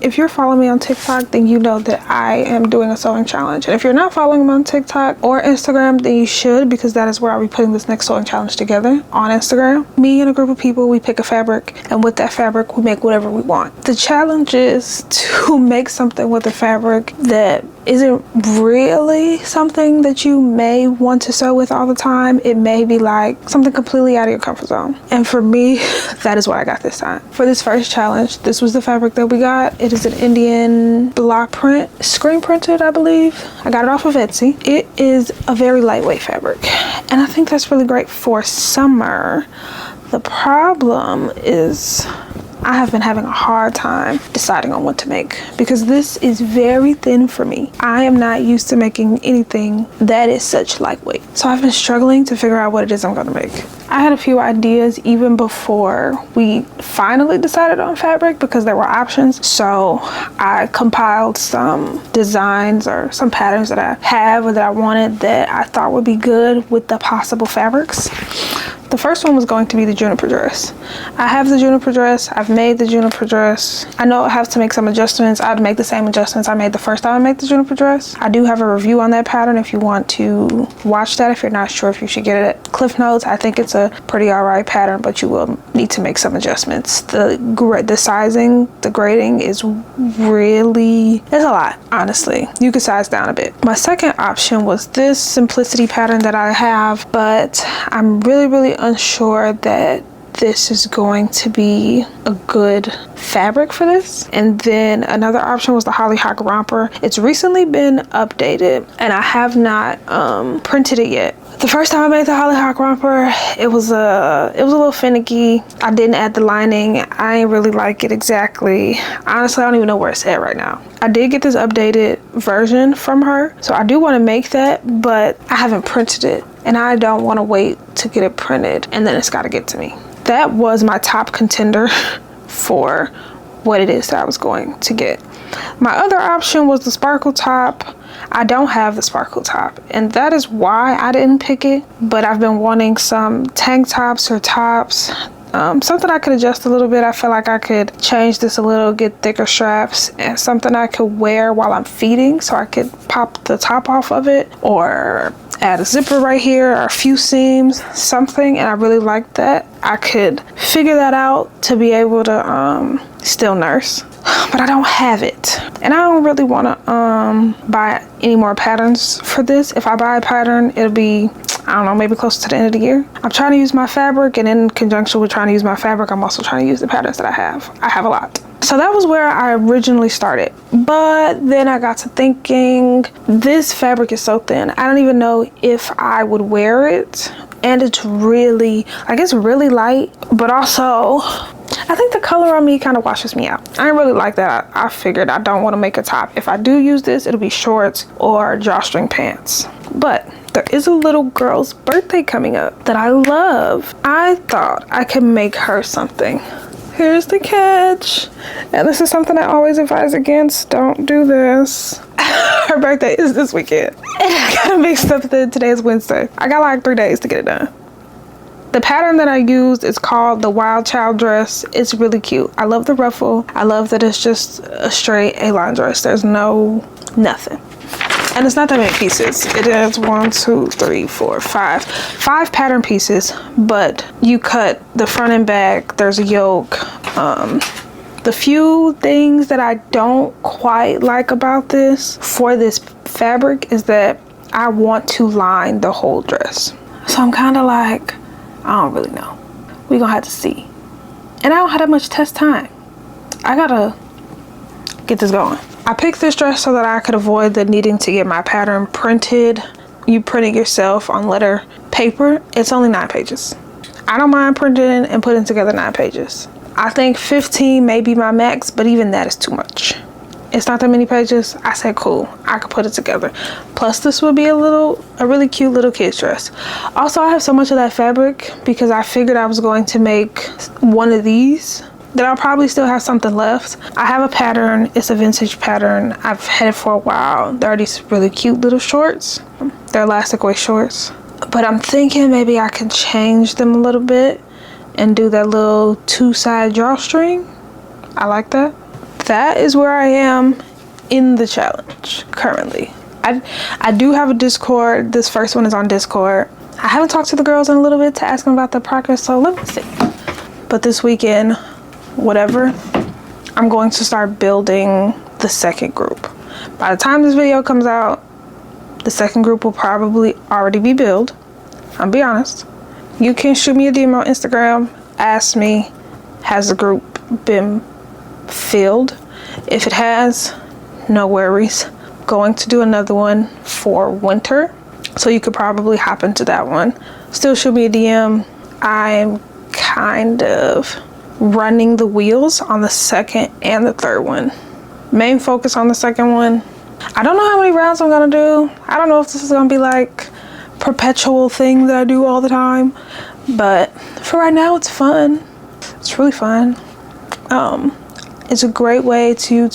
If you're following me on TikTok, then you know that I am doing a sewing challenge. And if you're not following me on TikTok or Instagram, then you should, because that is where I'll be putting this next sewing challenge together on Instagram. Me and a group of people, we pick a fabric, and with that fabric, we make whatever we want. The challenge is to make something with a fabric that isn't really something that you may want to sew with all the time. It may be like something completely out of your comfort zone. And for me, that is what I got this time. For this first challenge, this was the fabric that we got. It is an Indian block print, screen printed, I believe. I got it off of Etsy. It is a very lightweight fabric, and I think that's really great for summer. The problem is I have been having a hard time deciding on what to make because this is very thin for me. I am not used to making anything that is such lightweight. So I've been struggling to figure out what it is I'm gonna make. I had a few ideas even before we finally decided on fabric because there were options. So I compiled some designs or some patterns that I have or that I wanted that I thought would be good with the possible fabrics. The first one was going to be the juniper dress. I have the juniper dress. I've made the juniper dress. I know I have to make some adjustments. I'd make the same adjustments I made the first time I made the juniper dress. I do have a review on that pattern if you want to watch that, if you're not sure if you should get it at Cliff Notes. I think it's a pretty alright pattern, but you will need to make some adjustments. The sizing, the grading is really, it's a lot, honestly. You could size down a bit. My second option was this simplicity pattern that I have, but I'm really unsure that this is going to be a good fabric for this. And then another option was the hollyhock romper. It's recently been updated and I have not printed it yet. The first time I made the hollyhock romper, it was a little finicky. I didn't add the lining. I didn't really like it exactly. Honestly, I don't even know where it's at right now. I did get this updated version from her, so I do want to make that, but I haven't printed it and I don't want to wait to get it printed and then it's got to get to me. That was my top contender for what it is that I was going to get. My other option was the sparkle top. I don't have the sparkle top, and that is why I didn't pick it, but I've been wanting some tank tops or tops, something I could adjust a little bit. I feel like I could change this a little, get thicker straps, and something I could wear while I'm feeding so I could pop the top off of it, or add a zipper right here or a few seams, something. And I really like that. I could figure that out to be able to still nurse, but I don't have it, and I don't really want to buy any more patterns for this. If I buy a pattern, it'll be, I don't know, maybe close to the end of the year. I'm trying to use my fabric, and in conjunction with trying to use my fabric, I'm also trying to use the patterns that I have. I have a lot. So that was where I originally started, but then I got to thinking, this fabric is so thin, I don't even know if I would wear it, and it's really, like, it's really light, but also I think the color on me kind of washes me out. I didn't really like that. I figured I don't want to make a top. If I do use this, it'll be shorts or drawstring pants. But there is a little girl's birthday coming up that I love. I thought I could make her something. Here's the catch, and this is something I always advise against. Don't do this. Her birthday is this weekend, and I gotta make something. Today is Wednesday. I got like 3 days to get it done. The pattern that I used is called the Wild Child dress. It's really cute. I love the ruffle. I love that it's just a straight A-line dress. There's nothing. And it's not that many pieces. It has 1, 2, 3, 4, 5. 5 pattern pieces, but you cut the front and back. There's a yoke. The few things that I don't quite like about this for this fabric is that I want to line the whole dress. So I'm kind of like, I don't really know. We're gonna have to see. And I don't have that much test time. I gotta get this going. I picked this dress so that I could avoid the needing to get my pattern printed. You print it yourself on letter paper. It's only 9 pages. I don't mind printing and putting together 9 pages. I think 15 may be my max, but even that is too much. It's not that many pages. I said, cool, I could put it together. Plus this would be a really cute little kid's dress. Also, I have so much of that fabric because I figured I was going to make one of these that I'll probably still have something left. I have a pattern. It's a vintage pattern. I've had it for a while. There are these really cute little shorts. They're elastic waist shorts. But I'm thinking maybe I can change them a little bit and do that little 2-side drawstring. I like that. that is where I am in the challenge currently. I do have a Discord. This first one is on Discord. I haven't talked to the girls in a little bit to ask them about the progress, so let me see. But this weekend, whatever, I'm going to start building the second group. By the time this video comes out, the second group will probably already be built. I'll be honest. You can shoot me a DM on Instagram, ask me, has the group been filled? If it has, no worries. Going to do another one for winter, so you could probably hop into that one. Still shoot me a DM. I'm kind of running the wheels on the second and the third one. Main focus on the second one. I don't know how many rounds I'm gonna do. I don't know if this is gonna be like perpetual thing that I do all the time, but for right now it's fun. It's really fun. It's a great way to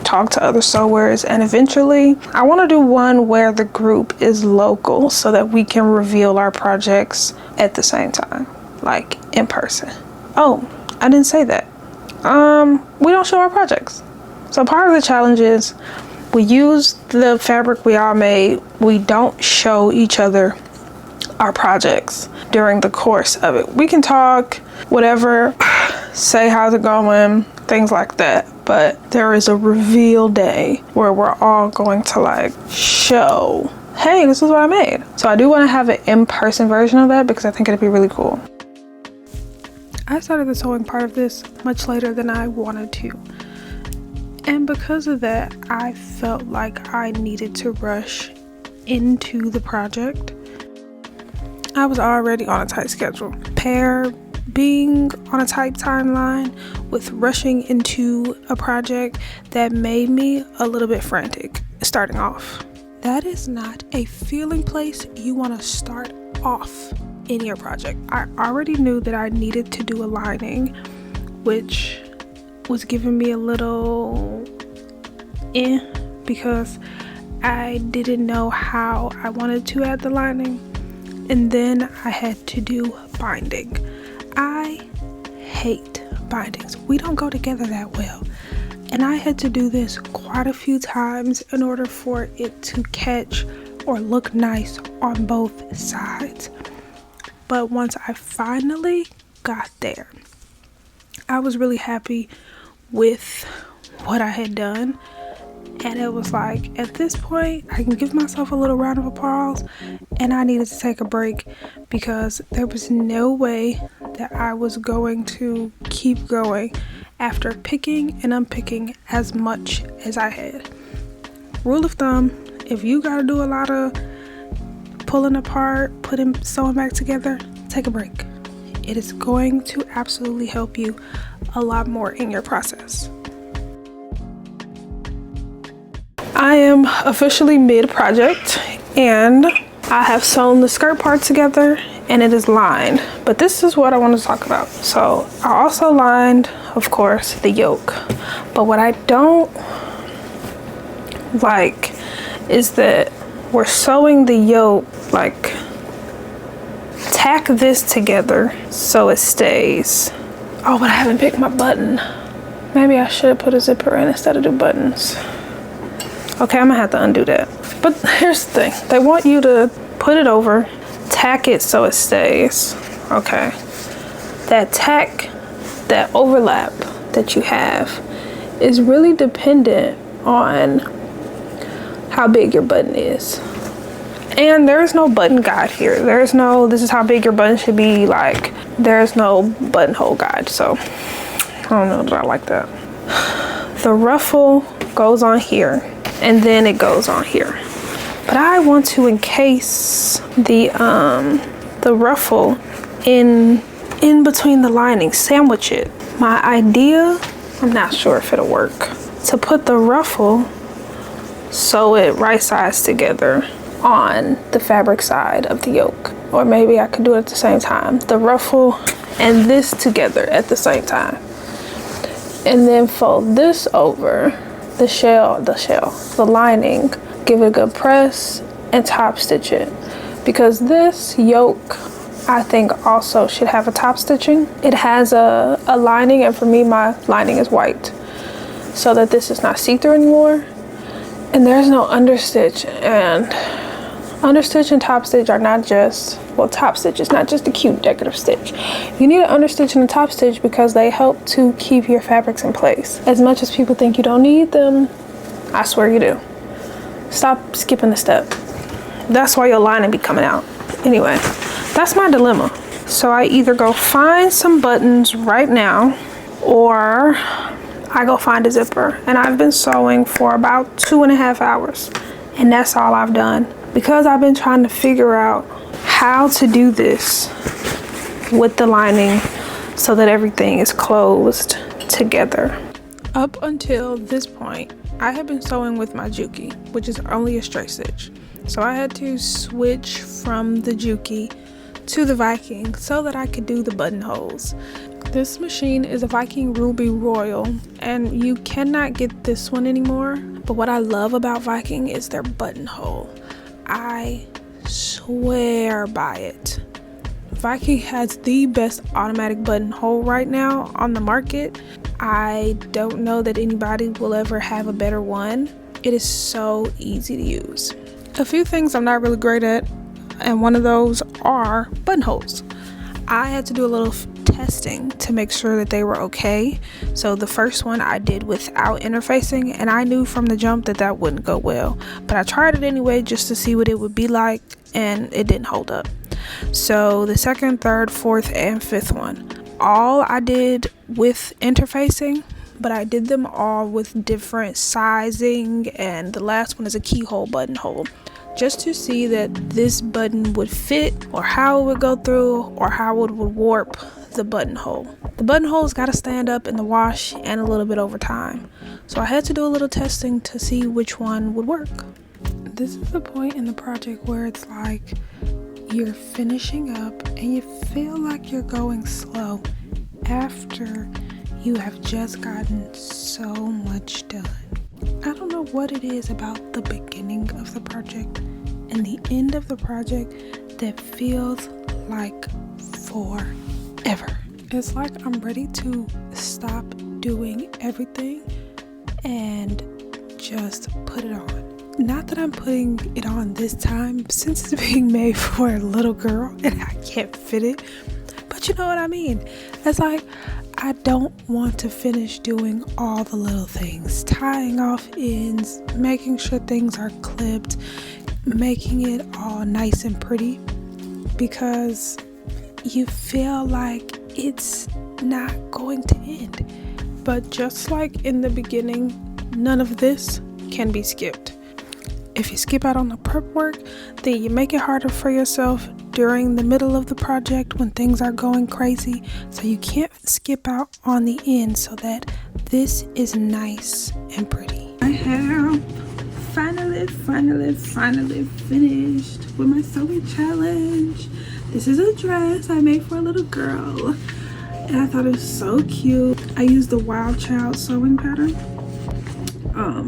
talk to other sewers, and eventually I want to do one where the group is local so that we can reveal our projects at the same time, like in person. Oh, I didn't say that. We don't show our projects. So part of the challenge is we use the fabric we all made. We don't show each other our projects during the course of it. We can talk, whatever, say how's it going, things like that. But there is a reveal day where we're all going to like show, hey, this is what I made. So I do want to have an in-person version of that because I think it'd be really cool. I started the sewing part of this much later than I wanted to. And because of that, I felt like I needed to rush into the project. I was already on a tight schedule. Pair being on a tight timeline with rushing into a project that made me a little bit frantic starting off. That is not a feeling place you want to start off in your project. I already knew that I needed to do a lining, which was giving me a little because I didn't know how I wanted to add the lining, and then I had to do binding. I hate bindings. We don't go together that well, and I had to do this quite a few times in order for it to catch or look nice on both sides. But once I finally got there, I was really happy with what I had done, and it was like, at this point I can give myself a little round of applause. And I needed to take a break because there was no way that I was going to keep going after picking and unpicking as much as I had. Rule of thumb, if you gotta do a lot of pulling apart, sewing back together, take a break. It is going to absolutely help you a lot more in your process. I am officially mid-project, and I have sewn the skirt part together and it is lined, but this is what I want to talk about. So I also lined, of course, the yoke, but what I don't like is that we're sewing the yoke, like tack this together so it stays. Oh, but I haven't picked my button. Maybe I should put a zipper in instead of do buttons. Okay, I'm gonna have to undo that. But here's the thing. They want you to put it over, tack it so it stays. Okay. That tack, that overlap that you have is really dependent on how big your button is. And there's no button guide here. There's no, this is how big your button should be. Like, there's no buttonhole guide. So, I don't know that I like that. The ruffle goes on here, and then it goes on here. But I want to encase the ruffle in between the lining, sandwich it. My idea, I'm not sure if it'll work, to put the ruffle, sew it right sides together on the fabric side of the yoke. Or maybe I could do it at the same time. The ruffle and this together at the same time. And then fold this over the lining, give it a good press and top stitch it. Because this yoke, I think, also should have a top stitching. It has a lining, and for me, my lining is white. so that this is not see-through anymore. And there's no understitch, and understitch and top stitch are not just, well, top stitch is not just a cute decorative stitch. You need an understitch and a top stitch because they help to keep your fabrics in place. As much as people think you don't need them, I swear you do. Stop skipping the step. That's why your lining be coming out. Anyway, that's my dilemma. So I either go find some buttons right now, or I go find a zipper. And I've been sewing for about 2.5 hours, and that's all I've done, because I've been trying to figure out how to do this with the lining so that everything is closed together. Up until this point, I have been sewing with my Juki, which is only a straight stitch. So I had to switch from the Juki to the Viking so that I could do the buttonholes. This machine is a Viking Ruby Royal, and you cannot get this one anymore. But what I love about Viking is their buttonhole. I swear by it. Viking has the best automatic buttonhole right now on the market. I don't know that anybody will ever have a better one. It is so easy to use. A few things I'm not really great at, and one of those are buttonholes. I had to do a little testing to make sure that they were okay. So the first one I did without interfacing, and I knew from the jump that that wouldn't go well, but I tried it anyway just to see what it would be like, and it didn't hold up. So the second, third, fourth, and fifth one, all I did with interfacing, but I did them all with different sizing, and the last one is a keyhole buttonhole, just to see that this button would fit, or how it would go through, or how it would warp the buttonhole. The buttonhole's got to stand up in the wash and a little bit over time. So I had to do a little testing to see which one would work. This is the point in the project where it's like you're finishing up and you feel like you're going slow after you have just gotten so much done. I don't know what it is about the beginning of the project and the end of the project that feels like forever. It's like I'm ready to stop doing everything and just put it on. Not that I'm putting it on this time, since it's being made for a little girl and I can't fit it, but you know what I mean. It's like I don't want to finish doing all the little things, tying off ends, making sure things are clipped, making it all nice and pretty, because you feel like it's not going to end. But just like in the beginning, none of this can be skipped. If you skip out on the prep work, then you make it harder for yourself during the middle of the project when things are going crazy. So you can't skip out on the end so that this is nice and pretty. I have finally finished with my sewing challenge. This is a dress I made for a little girl, and I thought it was so cute. I used the Wild Child sewing pattern,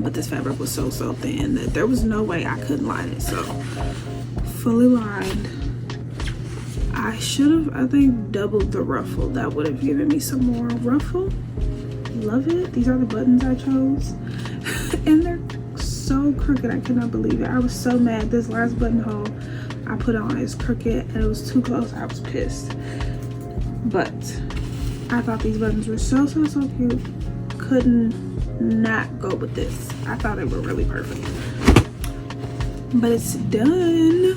but this fabric was so thin that there was no way I couldn't line it. So fully lined. I should have, I think, doubled the ruffle. That would have given me some more ruffle. Love it. These are the buttons I chose. And they're so crooked. I cannot believe it. I was so mad. This last buttonhole I put on is crooked and it was too close. I was pissed. But I thought these buttons were so cute. Couldn't not go with this. I thought they were really perfect. But it's done.